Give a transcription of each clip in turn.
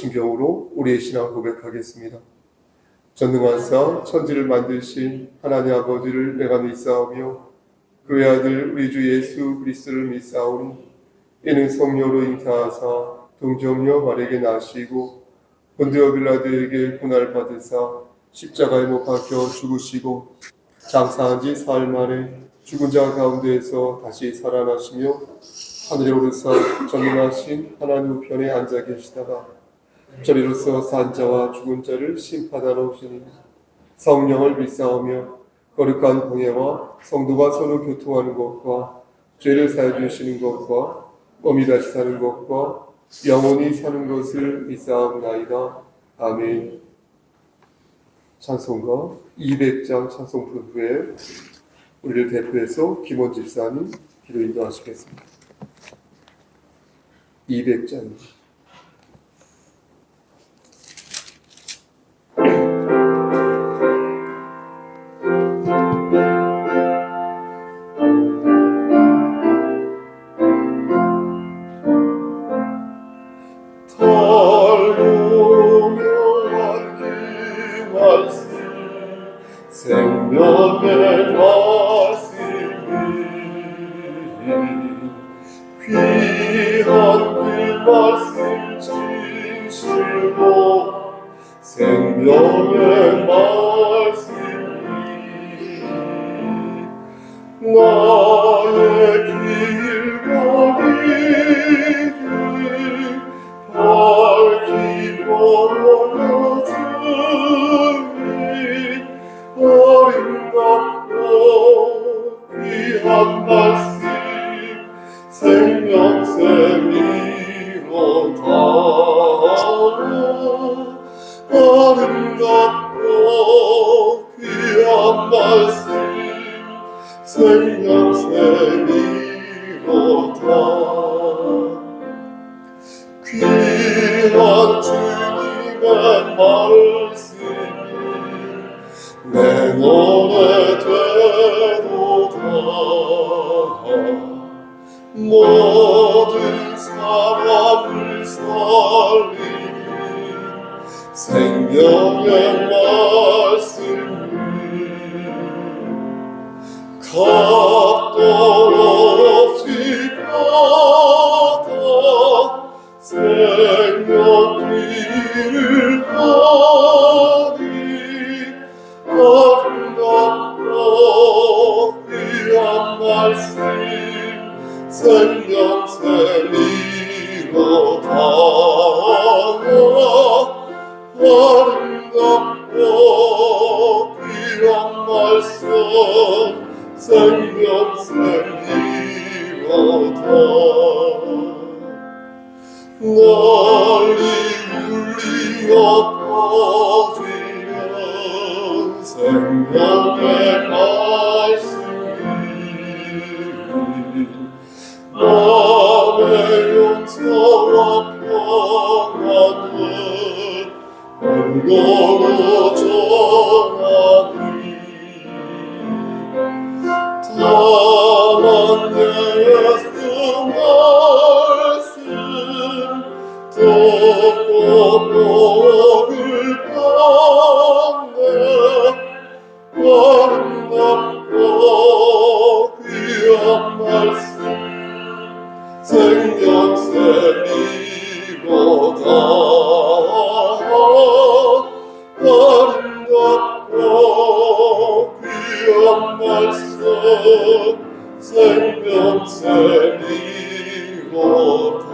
심경으로 우리의 신앙 고백하겠습니다. 전능하사 천지를 만드신 하나님 아버지를 내가 믿사오며 그의 아들 우리 주 예수 그리스도를 믿사오니 이는 성령으로 잉태하사 동정녀 마리아에게 나시고 본디오 빌라도에게 고난을 받으사 십자가에 못 박혀 죽으시고 장사한 지 사흘 만에 죽은 자 가운데에서 다시 살아나시며 하늘에 오르사 전능하신 하나님 우편에 앉아 계시다가 저리로서 산 자와 죽은 자를 심판하러 오시니 성령을 믿사오며 거룩한 공예와 성도가 서로 교통하는 것과 죄를 사해 주시는 것과 몸이 다시 사는 것과 영원히 사는 것을 믿사옵나이다. 아멘. 찬송가 200장 찬송 부른 후에 우리를 대표해서 김원 집사님 기도 인도하시겠습니다. 200장입니다. 생명의 말씀이 귀한 그 말씀 진실로 생명의 말씀이 나의 길과 길을 밝히 보여주니 아름답고 귀한 말씀 생명샘이로다. 아름답고 귀한 말씀 생명샘이로다. 귀한 주님의 말씀이 내 노래 되도다. 모든 사람을 살리는 생명의 말씀을 값도 없이 받아 생명길을 가니 아름답고 귀한 말씀 생명샘이로다. 아름답고 귀한 말씀 생명샘이로다. 널리 울리어 퍼지는 생명의 말씀이 마음의 용서와 평안을 공로로 전하니 다만 예수 말씀 듣고 복을 받네. 아름답고 귀한 말씀 생명샘이로다. 아름답고 귀한 말씀 생명샘이로다.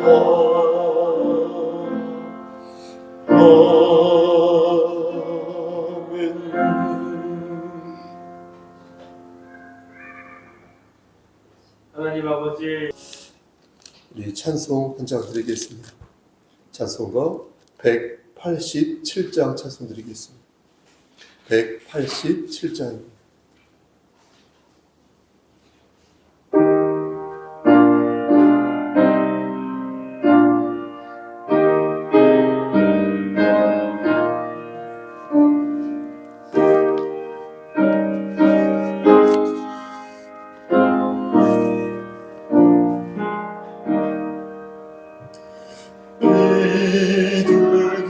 하나님 아버지, 우리 찬송 한 장 드리겠습니다. 찬송가 187장 찬송 드리겠습니다. 187장입니다. 이들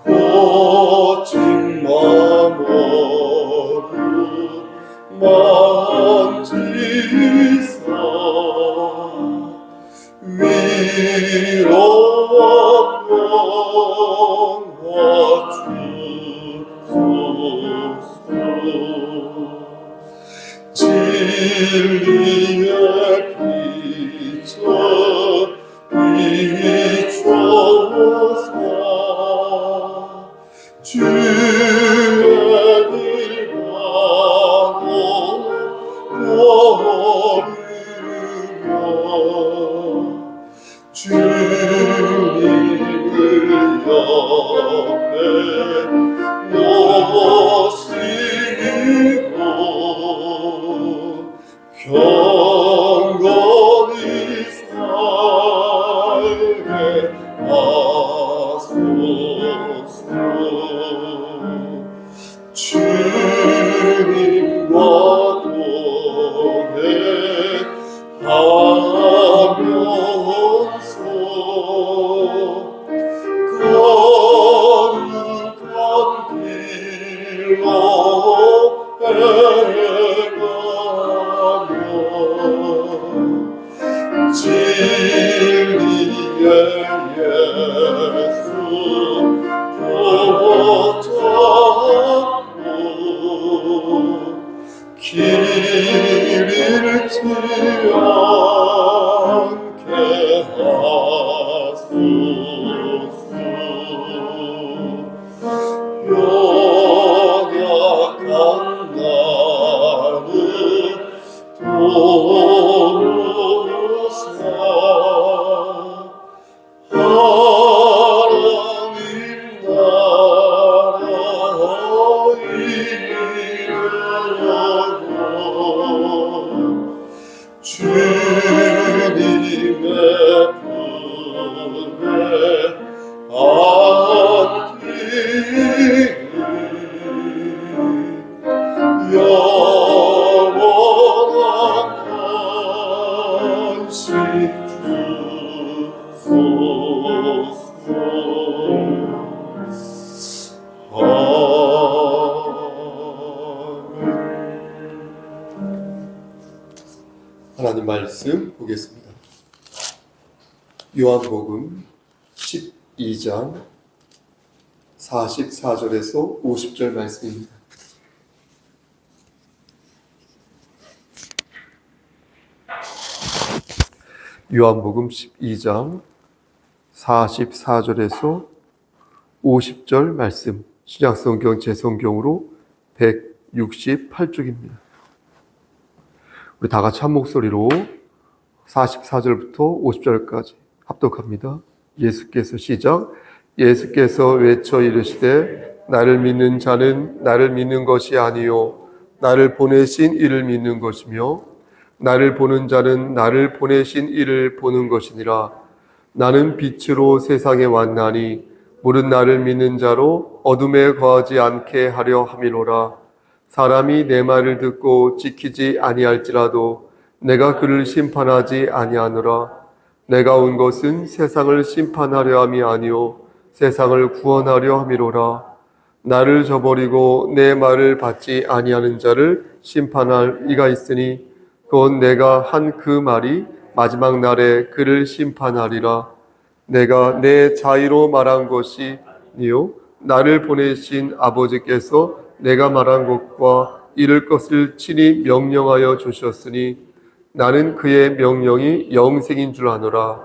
거친 마음으로 만지사 위로와 평화 주소서. 진리의 빛을 비춰서 주의 길가로 걸으며 주님을 옆에 모시고 경건히 살게 하소서. 주님과 동행하면서 거룩한 길로 행하며 진리의 예수 붙잡고 길 잃지 않게 하소서. 연약한 나를 도우사 하나님 나라 이루려고 주님의 품에 안기는 영원한 안식 주소서. 하나님 말씀 보겠습니다. 요한복음 12장 44절에서 50절 말씀입니다. 요한복음 12장 44절에서 50절 말씀, 신약성경 제성경으로 168쪽입니다. 우리 다 같이 한 목소리로 44절부터 50절까지 합독합니다. 예수께서 시작. 예수께서 외쳐 이르시되 나를 믿는 자는 나를 믿는 것이 아니요 나를 보내신 이를 믿는 것이며 나를 보는 자는 나를 보내신 이를 보는 것이니라. 나는 빛으로 세상에 왔나니 모든 나를 믿는 자로 어둠에 거하지 않게 하려 함이로라. 사람이 내 말을 듣고 지키지 아니할지라도 내가 그를 심판하지 아니하노라. 내가 온 것은 세상을 심판하려 함이 아니요 세상을 구원하려 함이로라. 나를 저버리고 내 말을 받지 아니하는 자를 심판할 이가 있으니 곧 내가 한 그 말이 마지막 날에 그를 심판하리라. 내가 내 자의로 말한 것이 아니요 나를 보내신 아버지께서 내가 말한 것과 이룰 것을 친히 명령하여 주셨으니 나는 그의 명령이 영생인 줄 아노라.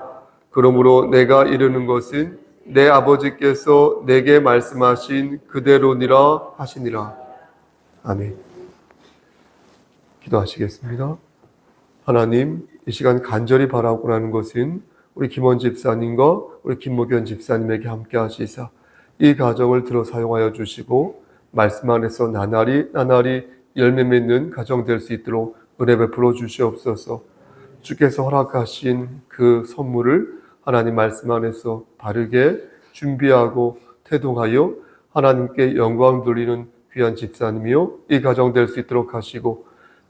그러므로 내가 이르는 것은 내 아버지께서 내게 말씀하신 그대로니라 하시니라. 아멘. 기도하시겠습니다. 하나님, 이 시간 간절히 바라고 하는 것은 우리 김원 집사님과 우리 김목현 집사님에게 함께 하시사 이 가정을 들어 사용하여 주시고 말씀 안에서 나날이 열매 맺는 가정 될 수 있도록 은혜 베풀어 주시옵소서. 주께서 허락하신 그 선물을 하나님 말씀 안에서 바르게 준비하고 태동하여 하나님께 영광 돌리는 귀한 집사님이요 이 가정 될 수 있도록 하시고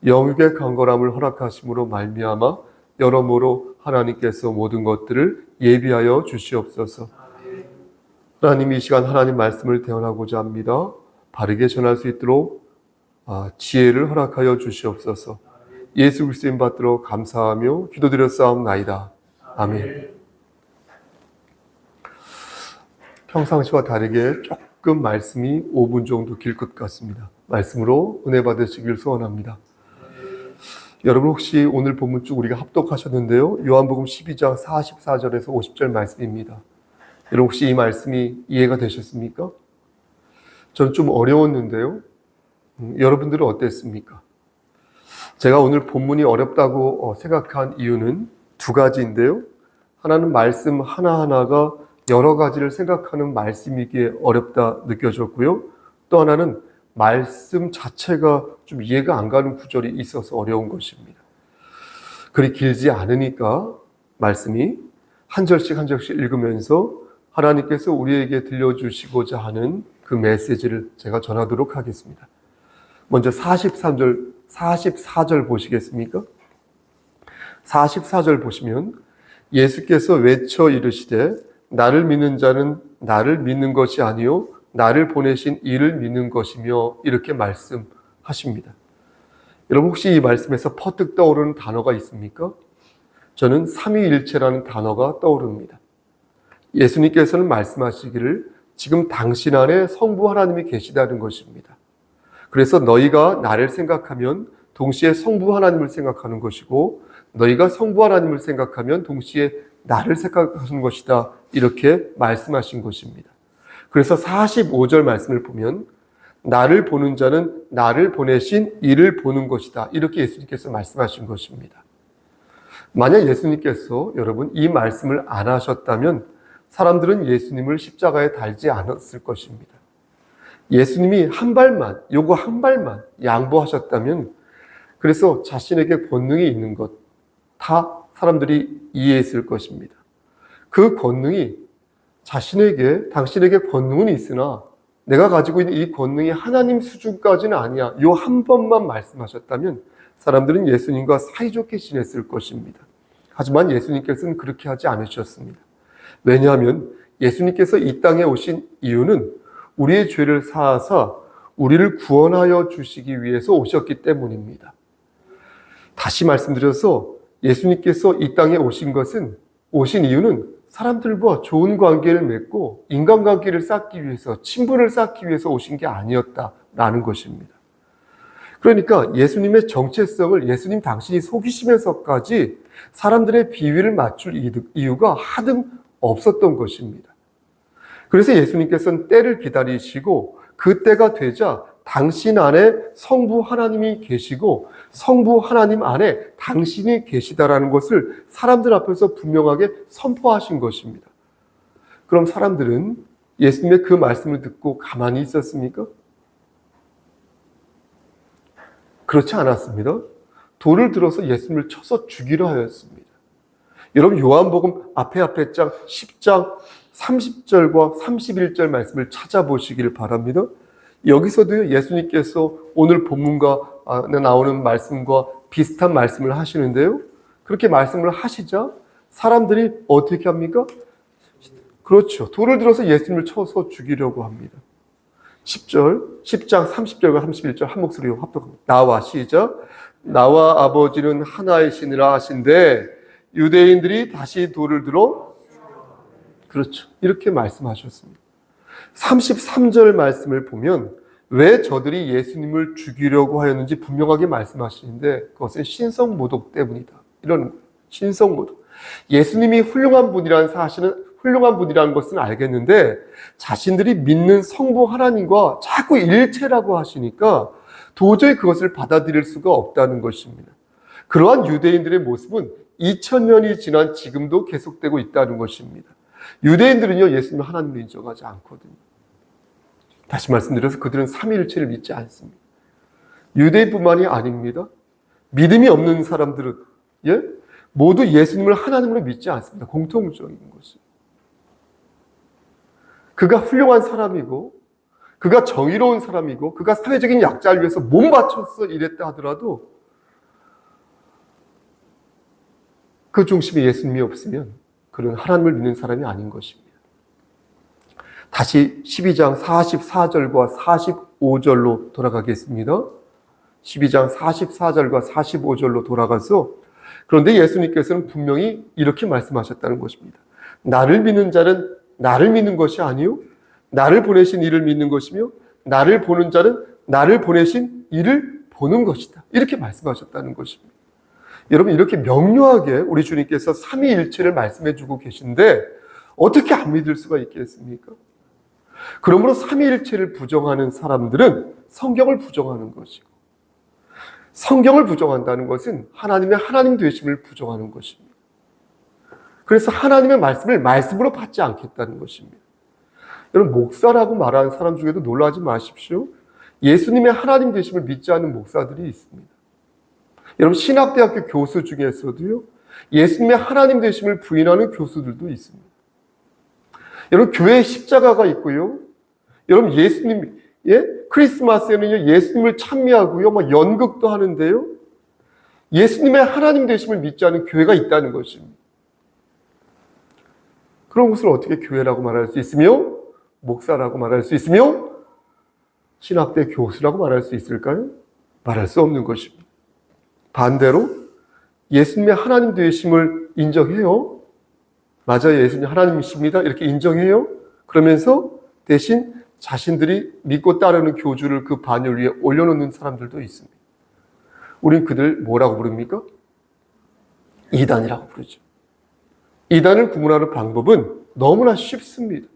영육의 강건함을 허락하심으로 말미암아 여러모로 하나님께서 모든 것들을 예비하여 주시옵소서. 하나님 이 시간 하나님 말씀을 대언하고자 합니다. 바르게 전할 수 있도록 지혜를 허락하여 주시옵소서. 예수 그리스도인 받들어 감사하며 기도드렸사옵나이다. 아멘. 평상시와 다르게 조금 말씀이 5분 정도 길 것 같습니다. 말씀으로 은혜 받으시길 소원합니다. 여러분 혹시 오늘 본문 쭉 우리가 합독하셨는데요. 요한복음 12장 44절에서 50절 말씀입니다. 여러분 혹시 이 말씀이 이해가 되셨습니까? 저는 좀 어려웠는데요. 여러분들은 어땠습니까? 제가 오늘 본문이 어렵다고 생각한 이유는 두 가지인데요. 하나는 말씀 하나하나가 여러 가지를 생각하는 말씀이기에 어렵다 느껴졌고요. 또 하나는 말씀 자체가 좀 이해가 안 가는 구절이 있어서 어려운 것입니다. 그리 길지 않으니까 말씀이 한 절씩 한 절씩 읽으면서 하나님께서 우리에게 들려주시고자 하는 그 메시지를 제가 전하도록 하겠습니다. 먼저 44절 보시겠습니까? 44절 보시면 예수께서 외쳐 이르시되 나를 믿는 자는 나를 믿는 것이 아니요 나를 보내신 이를 믿는 것이며 이렇게 말씀하십니다. 여러분 혹시 이 말씀에서 퍼뜩 떠오르는 단어가 있습니까? 저는 삼위일체라는 단어가 떠오릅니다. 예수님께서는 말씀하시기를 지금 당신 안에 성부 하나님이 계시다는 것입니다. 그래서 너희가 나를 생각하면 동시에 성부 하나님을 생각하는 것이고 너희가 성부 하나님을 생각하면 동시에 나를 생각하는 것이다. 이렇게 말씀하신 것입니다. 그래서 45절 말씀을 보면 나를 보는 자는 나를 보내신 이를 보는 것이다. 이렇게 예수님께서 말씀하신 것입니다. 만약 예수님께서 여러분 이 말씀을 안 하셨다면 사람들은 예수님을 십자가에 달지 않았을 것입니다. 예수님이 한 발만 양보하셨다면 그래서 자신에게 권능이 있는 것 다 사람들이 이해했을 것입니다. 그 권능이 당신에게 권능은 있으나 내가 가지고 있는 이 권능이 하나님 수준까지는 아니야. 요 한 번만 말씀하셨다면 사람들은 예수님과 사이좋게 지냈을 것입니다. 하지만 예수님께서는 그렇게 하지 않으셨습니다. 왜냐하면 예수님께서 이 땅에 오신 이유는 우리의 죄를 사하사 우리를 구원하여 주시기 위해서 오셨기 때문입니다. 다시 말씀드려서 예수님께서 이 땅에 오신 이유는 사람들과 좋은 관계를 맺고 인간관계를 쌓기 위해서, 친분을 쌓기 위해서 오신 게 아니었다라는 것입니다. 그러니까 예수님의 정체성을 예수님 당신이 속이시면서까지 사람들의 비위를 맞출 이유가 하등 없었던 것입니다. 그래서 예수님께서는 때를 기다리시고 그 때가 되자 당신 안에 성부 하나님이 계시고 성부 하나님 안에 당신이 계시다라는 것을 사람들 앞에서 분명하게 선포하신 것입니다. 그럼 사람들은 예수님의 그 말씀을 듣고 가만히 있었습니까? 그렇지 않았습니다. 돌을 들어서 예수님을 쳐서 죽이려 하였습니다. 여러분 요한복음 앞에 장 10장 30절과 31절 말씀을 찾아보시기를 바랍니다. 여기서도 예수님께서 오늘 본문과 나오는 말씀과 비슷한 말씀을 하시는데요. 그렇게 말씀을 하시자 사람들이 어떻게 합니까? 그렇죠. 돌을 들어서 예수님을 쳐서 죽이려고 합니다. 10장 30절과 31절 한 목소리로 합독합니다. 나와 시작. 나와 아버지는 하나이시니라 하신데 유대인들이 다시 돌을 들어 그렇죠. 이렇게 말씀하셨습니다. 33절 말씀을 보면 왜 저들이 예수님을 죽이려고 하였는지 분명하게 말씀하시는데 그것은 신성모독 때문이다. 이런 신성모독. 예수님이 훌륭한 분이라는 사실은 훌륭한 분이라는 것은 알겠는데 자신들이 믿는 성부 하나님과 자꾸 일체라고 하시니까 도저히 그것을 받아들일 수가 없다는 것입니다. 그러한 유대인들의 모습은 2000년이 지난 지금도 계속되고 있다는 것입니다. 유대인들은요 예수님을 하나님으로 인정하지 않거든요. 다시 말씀드려서 그들은 삼위일체를 믿지 않습니다. 유대인뿐만이 아닙니다. 믿음이 없는 사람들은 모두 예수님을 하나님으로 믿지 않습니다. 공통적인 것이. 그가 훌륭한 사람이고 그가 정의로운 사람이고 그가 사회적인 약자를 위해서 몸 바쳐서 일했다 하더라도 그 중심에 예수님이 없으면 그는 하나님을 믿는 사람이 아닌 것입니다. 다시 12장 44절과 45절로 돌아가겠습니다. 12장 44절과 45절로 돌아가서 그런데 예수님께서는 분명히 이렇게 말씀하셨다는 것입니다. 나를 믿는 자는 나를 믿는 것이 아니요 나를 보내신 이를 믿는 것이며 나를 보는 자는 나를 보내신 이를 보는 것이다. 이렇게 말씀하셨다는 것입니다. 여러분 이렇게 명료하게 우리 주님께서 삼위일체를 말씀해 주고 계신데 어떻게 안 믿을 수가 있겠습니까? 그러므로 삼위일체를 부정하는 사람들은 성경을 부정하는 것이고 성경을 부정한다는 것은 하나님의 하나님 되심을 부정하는 것입니다. 그래서 하나님의 말씀을 말씀으로 받지 않겠다는 것입니다. 여러분 목사라고 말하는 사람 중에도 놀라지 마십시오. 예수님의 하나님 되심을 믿지 않는 목사들이 있습니다. 여러분 신학대학교 교수 중에서도요. 예수님의 하나님 되심을 부인하는 교수들도 있습니다. 여러분 교회에 십자가가 있고요. 여러분 예수님 크리스마스에는요 예수님을 찬미하고요 막 연극도 하는데요. 예수님의 하나님 되심을 믿지 않는 교회가 있다는 것입니다. 그런 것을 어떻게 교회라고 말할 수 있으며 목사라고 말할 수 있으며 신학대 교수라고 말할 수 있을까요? 말할 수 없는 것입니다. 반대로 예수님의 하나님 되심을 인정해요. 맞아요. 예수님 하나님이십니다. 이렇게 인정해요. 그러면서 대신 자신들이 믿고 따르는 교주를 그 반열 위에 올려놓는 사람들도 있습니다. 우린 그들 뭐라고 부릅니까? 이단이라고 부르죠. 이단을 구분하는 방법은 너무나 쉽습니다.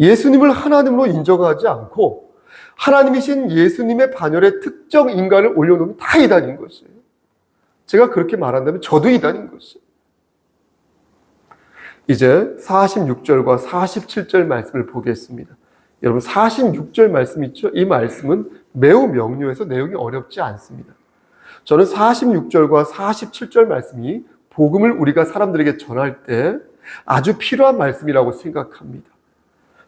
예수님을 하나님으로 인정하지 않고 하나님이신 예수님의 반열에 특정 인간을 올려놓으면 다 이단인 것이에요. 제가 그렇게 말한다면 저도 이단인 것이에요. 이제 46절과 47절 말씀을 보겠습니다. 여러분 46절 말씀 있죠? 이 말씀은 매우 명료해서 내용이 어렵지 않습니다. 저는 46절과 47절 말씀이 복음을 우리가 사람들에게 전할 때 아주 필요한 말씀이라고 생각합니다.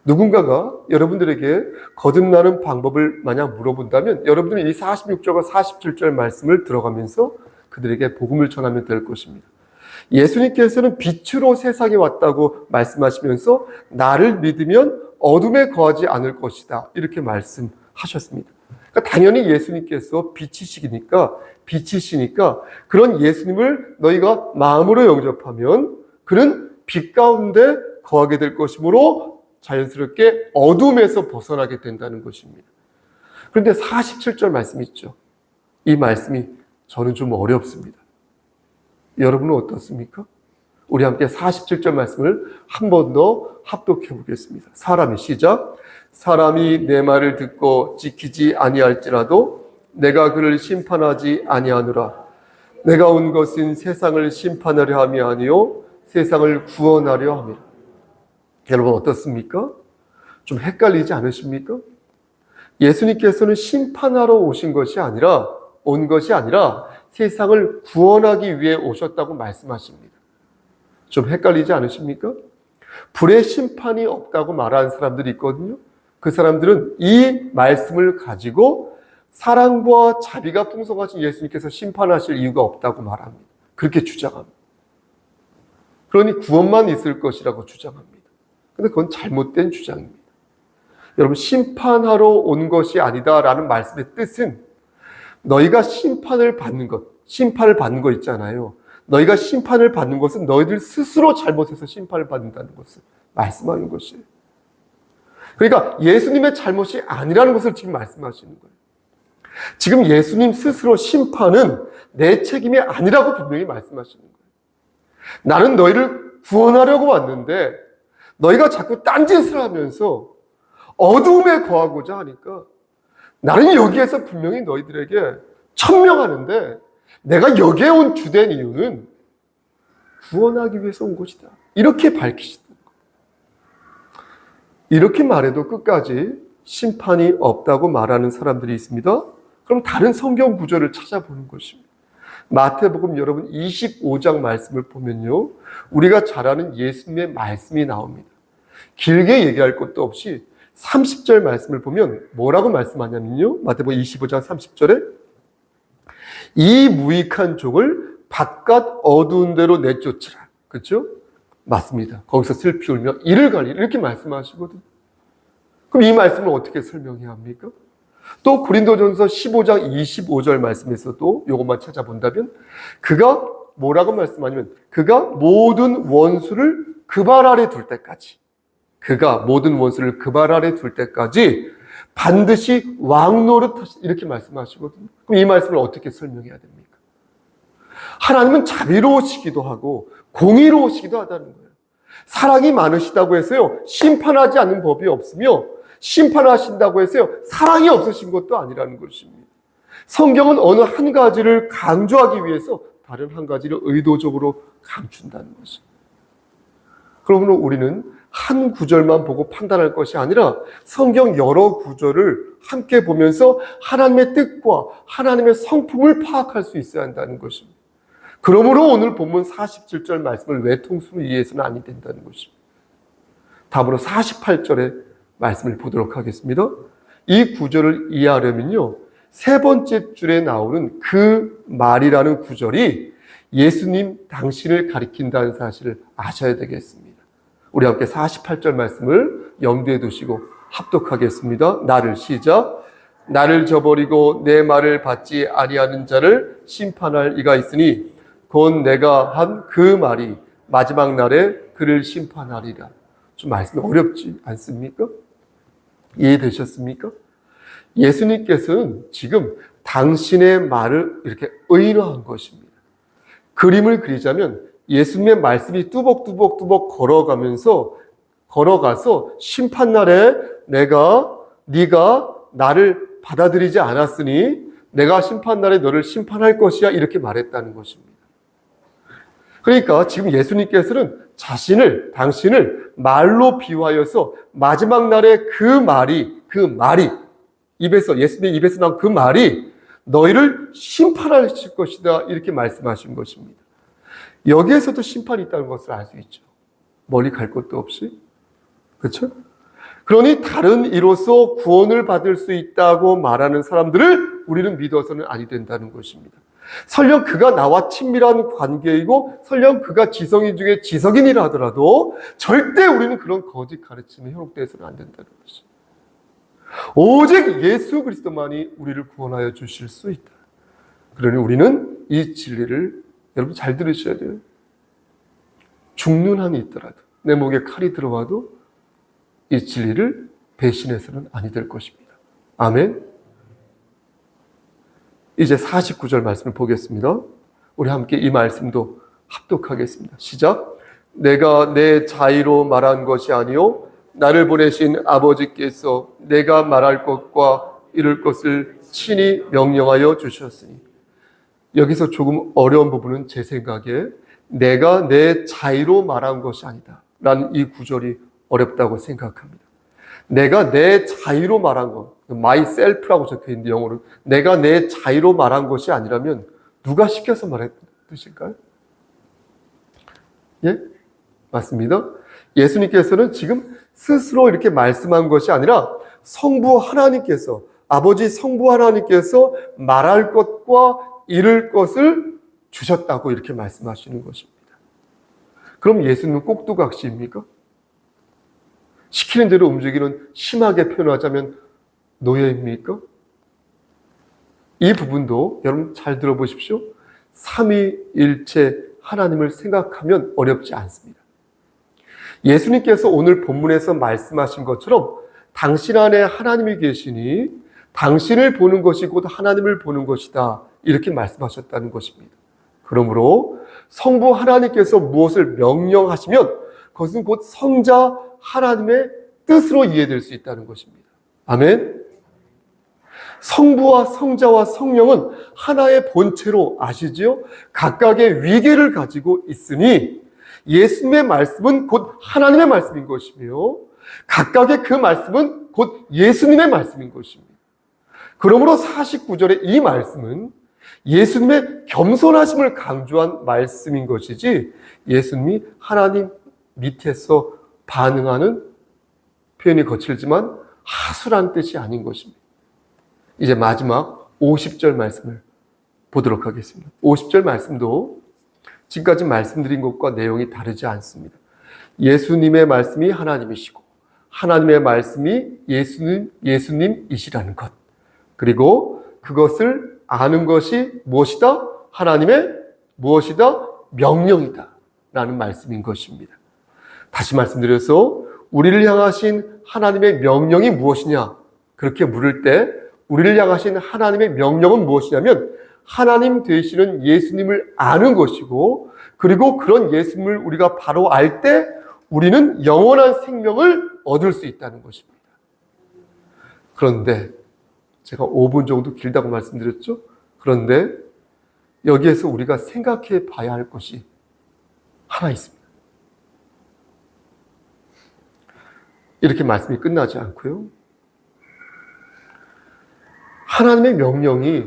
누군가가 여러분들에게 거듭나는 방법을 만약 물어본다면 여러분들은 이 46절과 47절 말씀을 들어가면서 그들에게 복음을 전하면 될 것입니다. 예수님께서는 빛으로 세상에 왔다고 말씀하시면서 나를 믿으면 어둠에 거하지 않을 것이다. 이렇게 말씀하셨습니다. 그러니까 당연히 예수님께서 빛이시니까 그런 예수님을 너희가 마음으로 영접하면 그는 빛 가운데 거하게 될 것이므로 자연스럽게 어둠에서 벗어나게 된다는 것입니다. 그런데 47절 말씀 있죠. 이 말씀이 저는 좀 어렵습니다. 여러분은 어떻습니까? 우리 함께 47절 말씀을 한 번 더 합독해 보겠습니다. 시작. 사람이 내 말을 듣고 지키지 아니할지라도 내가 그를 심판하지 아니하노라. 내가 온 것은 세상을 심판하려 함이 아니요 세상을 구원하려 함이라. 여러분 어떻습니까? 좀 헷갈리지 않으십니까? 예수님께서는 심판하러 오신 것이 아니라 온 것이 아니라 세상을 구원하기 위해 오셨다고 말씀하십니다. 좀 헷갈리지 않으십니까? 불의 심판이 없다고 말하는 사람들이 있거든요. 그 사람들은 이 말씀을 가지고 사랑과 자비가 풍성하신 예수님께서 심판하실 이유가 없다고 말합니다. 그렇게 주장합니다. 그러니 구원만 있을 것이라고 주장합니다. 근데 그건 잘못된 주장입니다. 여러분 심판하러 온 것이 아니다라는 말씀의 뜻은 너희가 심판을 받는 거 있잖아요. 너희가 심판을 받는 것은 너희들 스스로 잘못해서 심판을 받는다는 것을 말씀하는 것이에요. 그러니까 예수님의 잘못이 아니라는 것을 지금 말씀하시는 거예요. 지금 예수님 스스로 심판은 내 책임이 아니라고 분명히 말씀하시는 거예요. 나는 너희를 구원하려고 왔는데 너희가 자꾸 딴짓을 하면서 어두움에 거하고자 하니까 나는 여기에서 분명히 너희들에게 천명하는데 내가 여기에 온 주된 이유는 구원하기 위해서 온 것이다. 이렇게 밝히시는 거예요. 이렇게 말해도 끝까지 심판이 없다고 말하는 사람들이 있습니다. 그럼 다른 성경 구절을 찾아보는 것입니다. 마태복음 여러분 25장 말씀을 보면요. 우리가 잘 아는 예수님의 말씀이 나옵니다. 길게 얘기할 것도 없이 30절 말씀을 보면 뭐라고 말씀하냐면요. 마태복음 25장 30절에 이 무익한 종을 바깥 어두운 데로 내쫓으라. 그렇죠? 맞습니다. 거기서 슬피 울며 이를 갈리라 이렇게 말씀하시거든요. 그럼 이 말씀을 어떻게 설명해야 합니까? 또 고린도전서 15장 25절 말씀에서도 이것만 찾아본다면 그가 뭐라고 말씀하냐면 그가 모든 원수를 그 발 아래 둘 때까지 그가 모든 원수를 그 발 아래 둘 때까지 반드시 왕노릇하시 이렇게 말씀하시거든요. 그럼 이 말씀을 어떻게 설명해야 됩니까? 하나님은 자비로우시기도 하고 공의로우시기도 하다는 거예요. 사랑이 많으시다고 해서요 심판하지 않는 법이 없으며 심판하신다고 해서요 사랑이 없으신 것도 아니라는 것입니다. 성경은 어느 한 가지를 강조하기 위해서 다른 한 가지를 의도적으로 감춘다는 것입니다. 그러므로 우리는 한 구절만 보고 판단할 것이 아니라 성경 여러 구절을 함께 보면서 하나님의 뜻과 하나님의 성품을 파악할 수 있어야 한다는 것입니다. 그러므로 오늘 본문 47절 말씀을 외통수로 이해해서는 아니 된다는 것입니다. 다음으로 48절의 말씀을 보도록 하겠습니다. 이 구절을 이해하려면요, 세 번째 줄에 나오는 그 말이라는 구절이 예수님 당신을 가리킨다는 사실을 아셔야 되겠습니다. 우리 함께 48절 말씀을 염두에 두시고 합독하겠습니다. 나를 시작. 나를 저버리고 내 말을 받지 아니하는 자를 심판할 이가 있으니 곧 내가 한 그 말이 마지막 날에 그를 심판하리라. 좀 말씀이 어렵지 않습니까? 이해되셨습니까? 예수님께서는 지금 당신의 말을 이렇게 의인화한 것입니다. 그림을 그리자면 예수님의 말씀이 뚜벅뚜벅뚜벅 걸어가서 심판날에 네가 나를 받아들이지 않았으니 내가 심판날에 너를 심판할 것이야 이렇게 말했다는 것입니다. 그러니까 지금 예수님께서는 당신을 말로 비유하여서 마지막 날에 그 말이 예수님의 입에서 나온 그 말이 너희를 심판하실 것이다 이렇게 말씀하신 것입니다. 여기에서도 심판이 있다는 것을 알 수 있죠. 멀리 갈 것도 없이. 그렇죠? 그러니 다른 이로서 구원을 받을 수 있다고 말하는 사람들을 우리는 믿어서는 아니 된다는 것입니다. 설령 그가 나와 친밀한 관계이고 설령 그가 지성인 중에 지성인이라 하더라도 절대 우리는 그런 거짓 가르침에 현혹되어서는 안 된다는 것입니다. 오직 예수 그리스도만이 우리를 구원하여 주실 수 있다. 그러니 우리는 이 진리를 여러분 잘 들으셔야 돼요. 죽는 한이 있더라도 내 목에 칼이 들어와도 이 진리를 배신해서는 아니 될 것입니다. 아멘. 이제 49절 말씀을 보겠습니다. 우리 함께 이 말씀도 합독하겠습니다. 시작. 내가 내 자의로 말한 것이 아니요 나를 보내신 아버지께서 내가 말할 것과 이룰 것을 친히 명령하여 주셨으니. 여기서 조금 어려운 부분은 제 생각에 내가 내 자의로 말한 것이 아니다 라는 이 구절이 어렵다고 생각합니다. 내가 내 자의로 말한 것, myself라고 적혀있는데 영어로 내가 내 자의로 말한 것이 아니라면 누가 시켜서 말했던 뜻일까요? 예? 맞습니다. 예수님께서는 지금 스스로 이렇게 말씀한 것이 아니라 성부 하나님께서, 아버지 성부 하나님께서 말할 것과 이룰 것을 주셨다고 이렇게 말씀하시는 것입니다. 그럼 예수님은 꼭두각시입니까? 시키는 대로 움직이는, 심하게 표현하자면 노예입니까? 이 부분도 여러분 잘 들어보십시오. 삼위일체 하나님을 생각하면 어렵지 않습니다. 예수님께서 오늘 본문에서 말씀하신 것처럼 당신 안에 하나님이 계시니 당신을 보는 것이 곧 하나님을 보는 것이다 이렇게 말씀하셨다는 것입니다. 그러므로 성부 하나님께서 무엇을 명령하시면 그것은 곧 성자 하나님의 뜻으로 이해될 수 있다는 것입니다. 아멘. 성부와 성자와 성령은 하나의 본체로 아시지요? 각각의 위계를 가지고 있으니 예수님의 말씀은 곧 하나님의 말씀인 것이며 각각의 그 말씀은 곧 예수님의 말씀인 것입니다. 그러므로 49절의 이 말씀은 예수님의 겸손하심을 강조한 말씀인 것이지 예수님이 하나님 밑에서 반응하는, 표현이 거칠지만 하수란 뜻이 아닌 것입니다. 이제 마지막 50절 말씀을 보도록 하겠습니다. 50절 말씀도 지금까지 말씀드린 것과 내용이 다르지 않습니다. 예수님의 말씀이 하나님이시고 하나님의 말씀이 예수님이시라는 것, 그리고 그것을 아는 것이 무엇이다? 하나님의 무엇이다? 명령이다 라는 말씀인 것입니다. 다시 말씀드려서 우리를 향하신 하나님의 명령이 무엇이냐? 그렇게 물을 때 우리를 향하신 하나님의 명령은 무엇이냐면 하나님 되시는 예수님을 아는 것이고, 그리고 그런 예수님을 우리가 바로 알 때 우리는 영원한 생명을 얻을 수 있다는 것입니다. 그런데 제가 5분 정도 길다고 말씀드렸죠? 그런데 여기에서 우리가 생각해 봐야 할 것이 하나 있습니다. 이렇게 말씀이 끝나지 않고요. 하나님의 명령이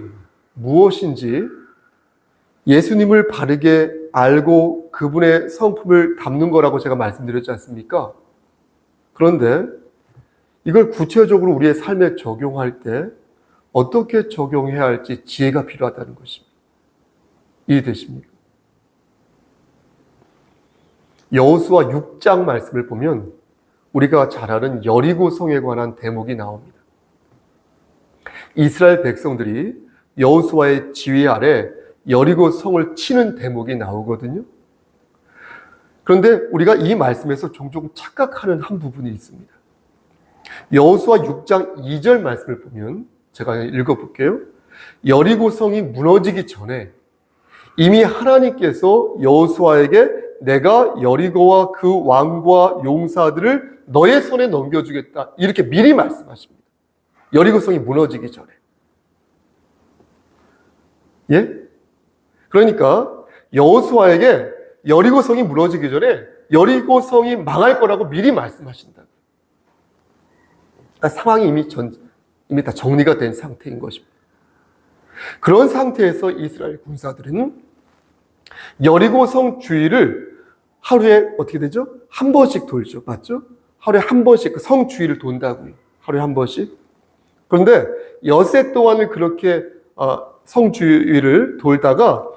무엇인지 예수님을 바르게 알고 그분의 성품을 담는 거라고 제가 말씀드렸지 않습니까? 그런데 이걸 구체적으로 우리의 삶에 적용할 때 어떻게 적용해야 할지 지혜가 필요하다는 것입니다. 이해되십니까? 여호수아 6장 말씀을 보면 우리가 잘 아는 여리고성에 관한 대목이 나옵니다. 이스라엘 백성들이 여호수아의 지휘 아래 여리고성을 치는 대목이 나오거든요. 그런데 우리가 이 말씀에서 종종 착각하는 한 부분이 있습니다. 여호수아 6장 2절 말씀을 보면 제가 읽어볼게요. 여리고성이 무너지기 전에 이미 하나님께서 여호수아에게 내가 여리고와 그 왕과 용사들을 너의 손에 넘겨주겠다, 이렇게 미리 말씀하십니다. 여리고성이 무너지기 전에. 예? 그러니까 여호수아에게 여리고성이 무너지기 전에 여리고성이 망할 거라고 미리 말씀하신다. 그러니까 상황이 이미 다 정리가 된 상태인 것입니다. 그런 상태에서 이스라엘 군사들은 여리고성 주위를 하루에 어떻게 되죠? 한 번씩 돌죠. 맞죠? 하루에 한 번씩 그 성 주위를 돈다고요. 하루에 한 번씩. 그런데 엿새 동안을 그렇게 성 주위를 돌다가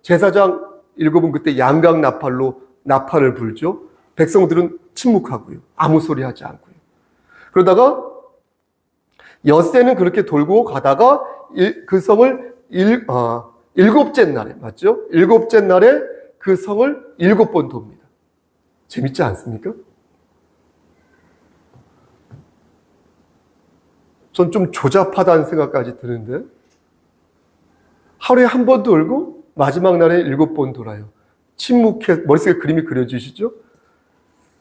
제사장 7은 그때 양각 나팔로 나팔을 불죠. 백성들은 침묵하고요. 아무 소리 하지 않고요. 그러다가 엿새는 그렇게 돌고 가다가 그 성을 7째 날에, 맞죠? 7째 날에 그 성을 7번 돕니다. 재밌지 않습니까? 전 좀 조잡하다는 생각까지 드는데, 하루에 한 번 돌고 마지막 날에 7번 돌아요. 머릿속에 그림이 그려지시죠?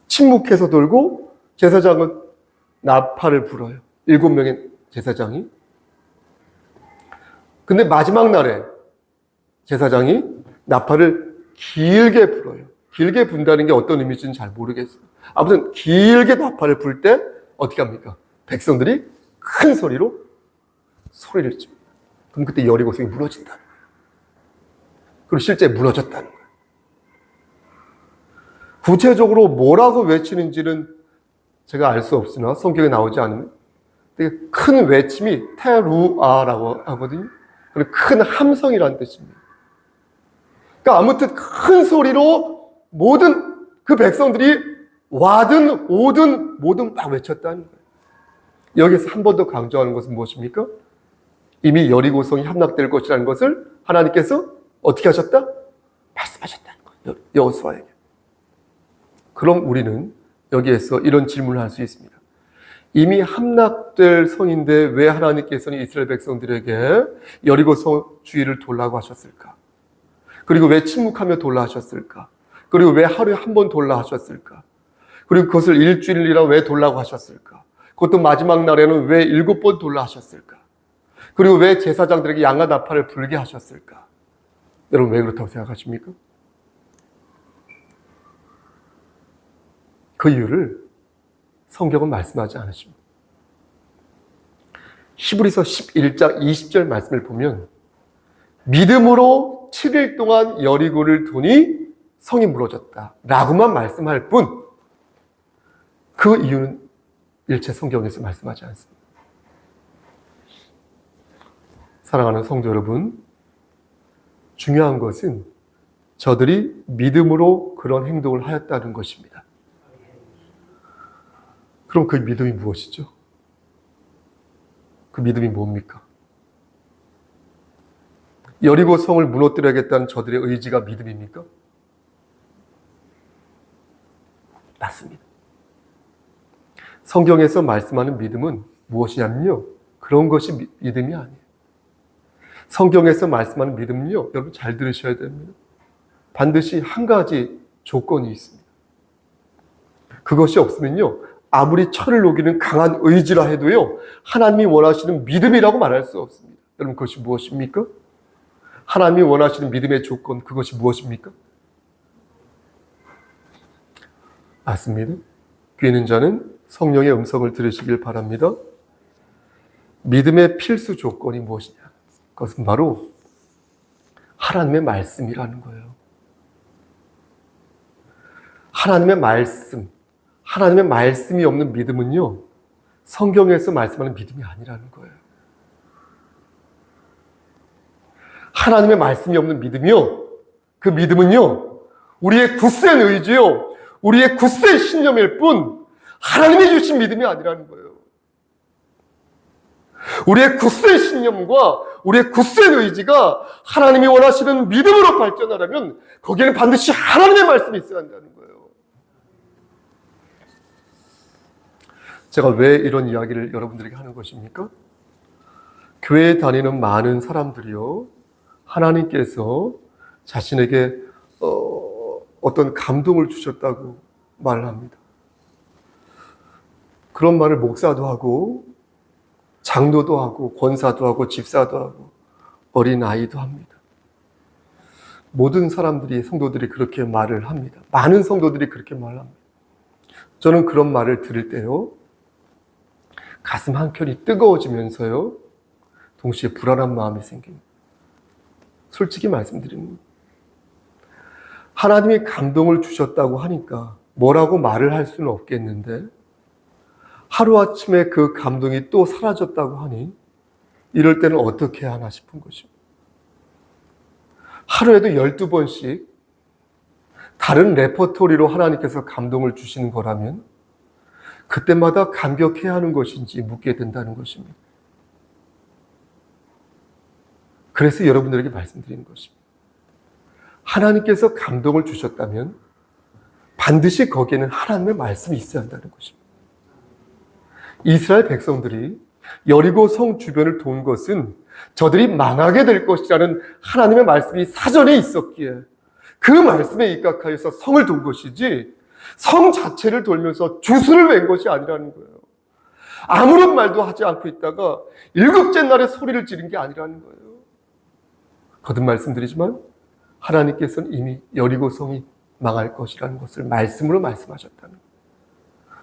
침묵해서 돌고 제사장은 나팔을 불어요. 7명의 제사장이. 근데 마지막 날에 제사장이 나팔을 길게 불어요. 길게 분다는 게 어떤 의미인지는 잘 모르겠어요. 아무튼 길게 나팔을 불 때 어떻게 합니까? 백성들이 큰 소리로 소리를 칩니다. 그럼 그때 여리고성이 무너진다는 거예요. 그리고 실제 무너졌다는 거예요. 구체적으로 뭐라고 외치는지는 제가 알 수 없으나 성경에 나오지 않으면 되게 큰 외침이 테루아라고 하거든요. 큰 함성이라는 뜻입니다. 그러니까 아무튼 큰 소리로 모든 그 백성들이 와든 오든 뭐든 막 외쳤다는 거예요. 여기서 한 번 더 강조하는 것은 무엇입니까? 이미 여리고성이 함락될 것이라는 것을 하나님께서 어떻게 하셨다? 말씀하셨다는 거예요. 여호수아에게. 그럼 우리는 여기에서 이런 질문을 할 수 있습니다. 이미 함락될 성인데 왜 하나님께서는 이스라엘 백성들에게 여리고성 주위를 돌라고 하셨을까? 그리고 왜 침묵하며 돌라 하셨을까? 그리고 왜 하루에 한 번 돌라 하셨을까? 그리고 그것을 일주일이라 왜 돌라고 하셨을까? 그것도 마지막 날에는 왜 7번 돌라 하셨을까? 그리고 왜 제사장들에게 양과 나팔을 불게 하셨을까? 여러분 왜 그렇다고 생각하십니까? 그 이유를 성경은 말씀하지 않으십니다. 히브리서 11장 20절 말씀을 보면 믿음으로 7일 동안 여리고를 도니 성이 무너졌다 라고만 말씀할 뿐 그 이유는 일체 성경에서 말씀하지 않습니다. 사랑하는 성도 여러분, 중요한 것은 저들이 믿음으로 그런 행동을 하였다는 것입니다. 그럼 그 믿음이 무엇이죠? 그 믿음이 뭡니까? 여리고 성을 무너뜨려야겠다는 저들의 의지가 믿음입니까? 맞습니다. 성경에서 말씀하는 믿음은 무엇이냐면요, 그런 것이 믿음이 아니에요. 성경에서 말씀하는 믿음은요, 여러분 잘 들으셔야 됩니다. 반드시 한 가지 조건이 있습니다. 그것이 없으면요, 아무리 철을 녹이는 강한 의지라 해도요, 하나님이 원하시는 믿음이라고 말할 수 없습니다. 여러분, 그것이 무엇입니까? 하나님이 원하시는 믿음의 조건, 그것이 무엇입니까? 맞습니다. 귀 있는 자는 성령의 음성을 들으시길 바랍니다. 믿음의 필수 조건이 무엇이냐? 그것은 바로 하나님의 말씀이라는 거예요. 하나님의 말씀이 없는 믿음은요, 성경에서 말씀하는 믿음이 아니라는 거예요. 하나님의 말씀이 없는 믿음이요, 그 믿음은요, 우리의 굳센 의지요, 우리의 굳센 신념일 뿐 하나님이 주신 믿음이 아니라는 거예요. 우리의 굳센 신념과 우리의 굳센 의지가 하나님이 원하시는 믿음으로 발전하려면 거기에는 반드시 하나님의 말씀이 있어야 한다는 거예요. 제가 왜 이런 이야기를 여러분들에게 하는 것입니까? 교회에 다니는 많은 사람들이요, 하나님께서 자신에게 어떤 감동을 주셨다고 말을 합니다. 그런 말을 목사도 하고 장로도 하고 권사도 하고 집사도 하고 어린아이도 합니다. 모든 사람들이, 성도들이 그렇게 말을 합니다. 많은 성도들이 그렇게 말합니다. 저는 그런 말을 들을 때요, 가슴 한켠이 뜨거워지면서요, 동시에 불안한 마음이 생깁니다. 솔직히 말씀드립니다. 하나님이 감동을 주셨다고 하니까 뭐라고 말을 할 수는 없겠는데, 하루아침에 그 감동이 또 사라졌다고 하니 이럴 때는 어떻게 해야 하나 싶은 것입니다. 하루에도 12번씩 다른 레퍼토리로 하나님께서 감동을 주시는 거라면 그때마다 감격해야 하는 것인지 묻게 된다는 것입니다. 그래서 여러분들에게 말씀드리는 것입니다. 하나님께서 감동을 주셨다면 반드시 거기에는 하나님의 말씀이 있어야 한다는 것입니다. 이스라엘 백성들이 여리고 성 주변을 돈 것은 저들이 망하게 될 것이라는 하나님의 말씀이 사전에 있었기에 그 말씀에 입각하여서 성을 돈 것이지, 성 자체를 돌면서 주술을 웬 것이 아니라는 거예요. 아무런 말도 하지 않고 있다가 일곱째 날에 소리를 지른 게 아니라는 거예요. 거듭 말씀드리지만 하나님께서는 이미 여리고 성이 망할 것이라는 것을 말씀으로 말씀하셨다는 거예요.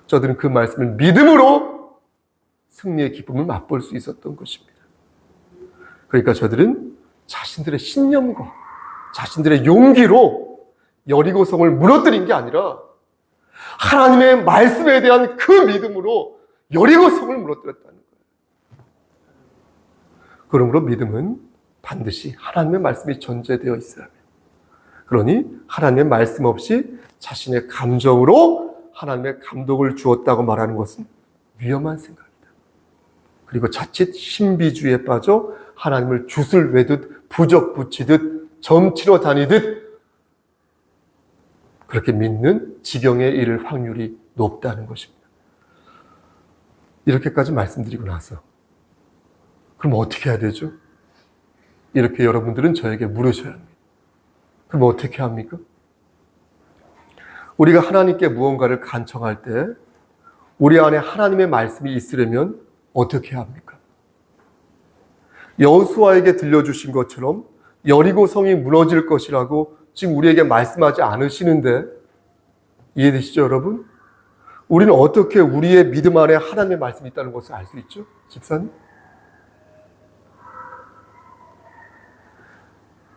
저들은 그 말씀을 믿음으로 승리의 기쁨을 맛볼 수 있었던 것입니다. 그러니까 저들은 자신들의 신념과 자신들의 용기로 여리고성을 무너뜨린 게 아니라 하나님의 말씀에 대한 그 믿음으로 여리고성을 무너뜨렸다는 거예요. 그러므로 믿음은 반드시 하나님의 말씀이 전제되어 있어야 합니다. 그러니 하나님의 말씀 없이 자신의 감정으로 하나님의 감동을 주었다고 말하는 것은 위험한 생각입니다. 그리고 자칫 신비주의에 빠져 하나님을 jut을 외듯 부적 붙이듯 점치러 다니듯 그렇게 믿는 지경에 이를 확률이 높다는 것입니다. 이렇게까지 말씀드리고 나서 그럼 어떻게 해야 되죠? 이렇게 여러분들은 저에게 물으셔야 합니다. 그럼 어떻게 합니까? 우리가 하나님께 무언가를 간청할 때 우리 안에 하나님의 말씀이 있으려면 어떻게 해야 합니까? 여호수아에게 들려주신 것처럼 여리고 성이 무너질 것이라고 지금 우리에게 말씀하지 않으시는데 이해되시죠, 여러분? 우리는 어떻게 우리의 믿음 안에 하나님의 말씀이 있다는 것을 알 수 있죠? 집사님?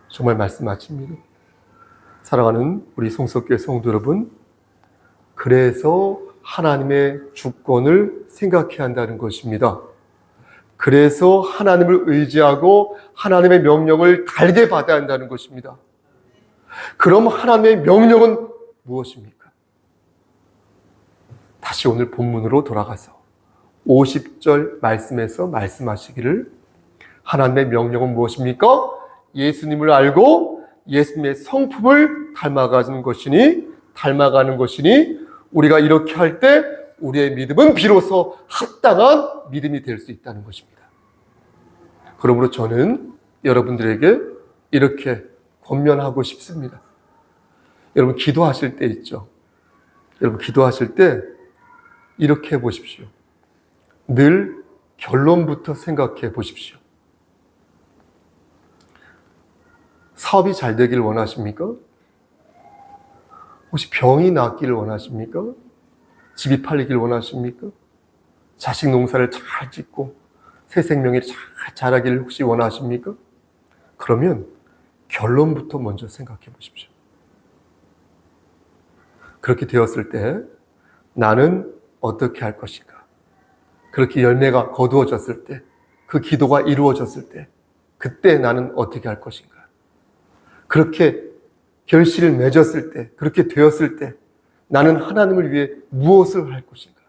정말 말씀 마칩니다. 사랑하는 우리 송석교회 성도 여러분, 그래서 하나님의 주권을 생각해야 한다는 것입니다. 그래서 하나님을 의지하고 하나님의 명령을 달게 받아야 한다는 것입니다. 그럼 하나님의 명령은 무엇입니까? 다시 오늘 본문으로 돌아가서 50절 말씀에서 말씀하시기를 하나님의 명령은 무엇입니까? 예수님을 알고 예수님의 성품을 닮아가는 것이니 우리가 이렇게 할 때 우리의 믿음은 비로소 합당한 믿음이 될 수 있다는 것입니다. 그러므로 저는 여러분들에게 이렇게 권면하고 싶습니다. 여러분 기도하실 때 있죠. 여러분 기도하실 때 이렇게 해보십시오. 늘 결론부터 생각해 보십시오. 사업이 잘 되길 원하십니까? 혹시 병이 낫기를 원하십니까? 집이 팔리길 원하십니까? 자식 농사를 잘 짓고 새 생명이 잘 자라기를 혹시 원하십니까? 그러면 결론부터 먼저 생각해 보십시오. 그렇게 되었을 때 나는 어떻게 할 것인가? 그렇게 열매가 거두어졌을 때, 그 기도가 이루어졌을 때, 그때 나는 어떻게 할 것인가? 그렇게 결실을 맺었을 때, 그렇게 되었을 때 나는 하나님을 위해 무엇을 할 것인가?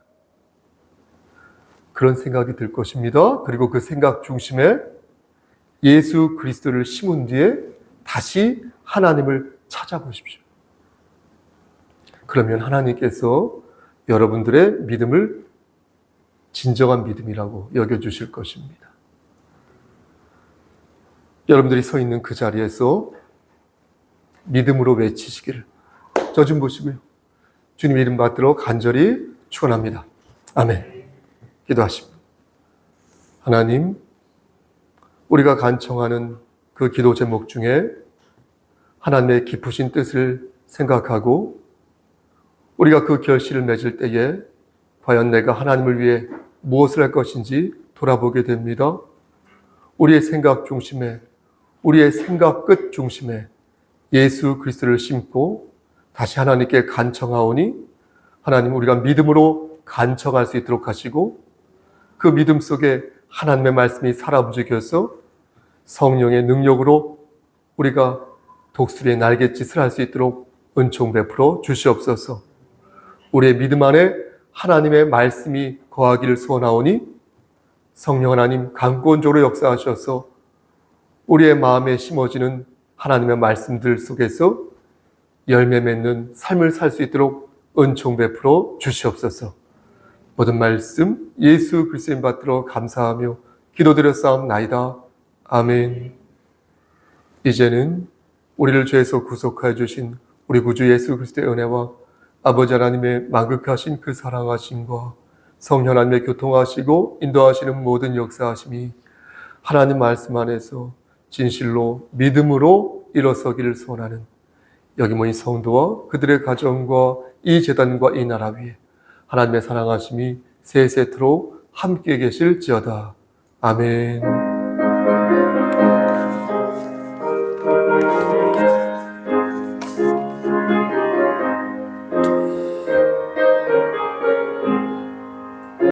그런 생각이 들 것입니다. 그리고 그 생각 중심에 예수 그리스도를 심은 뒤에 다시 하나님을 찾아보십시오. 그러면 하나님께서 여러분들의 믿음을 진정한 믿음이라고 여겨주실 것입니다. 여러분들이 서 있는 그 자리에서 믿음으로 외치시기를 저 좀 보시고요. 주님 이름 받들어 간절히 축원합니다. 아멘. 기도하십니다. 하나님, 우리가 간청하는 그 기도 제목 중에 하나님의 깊으신 뜻을 생각하고 우리가 그 결실을 맺을 때에 과연 내가 하나님을 위해 무엇을 할 것인지 돌아보게 됩니다. 우리의 생각 중심에, 우리의 생각 끝 중심에 예수 그리스도를 심고 다시 하나님께 간청하오니 하나님 우리가 믿음으로 간청할 수 있도록 하시고 그 믿음 속에 하나님의 말씀이 살아 움직여서 성령의 능력으로 우리가 독수리의 날갯짓을 할 수 있도록 은총 베풀어 주시옵소서. 우리의 믿음 안에 하나님의 말씀이 거하기를 소원하오니 성령 하나님 강권적으로 역사하셔서 우리의 마음에 심어지는 하나님의 말씀들 속에서 열매 맺는 삶을 살 수 있도록 은총 베풀어 주시옵소서. 모든 말씀 예수 그리스도인 받들어 감사하며 기도드렸사옵나이다. 아멘. 이제는 우리를 죄에서 구속하여 주신 우리 구주 예수 그리스도의 은혜와 아버지 하나님의 만극하신 그 사랑하심과 성령 하나님의 교통하시고 인도하시는 모든 역사하심이 하나님 말씀 안에서 진실로 믿음으로 일어서기를 소원하는 여기 모인 성도와 그들의 가정과 이 제단과 이 나라 위에 하나님의 사랑하심이 세세토록 함께 계실지어다. 아멘.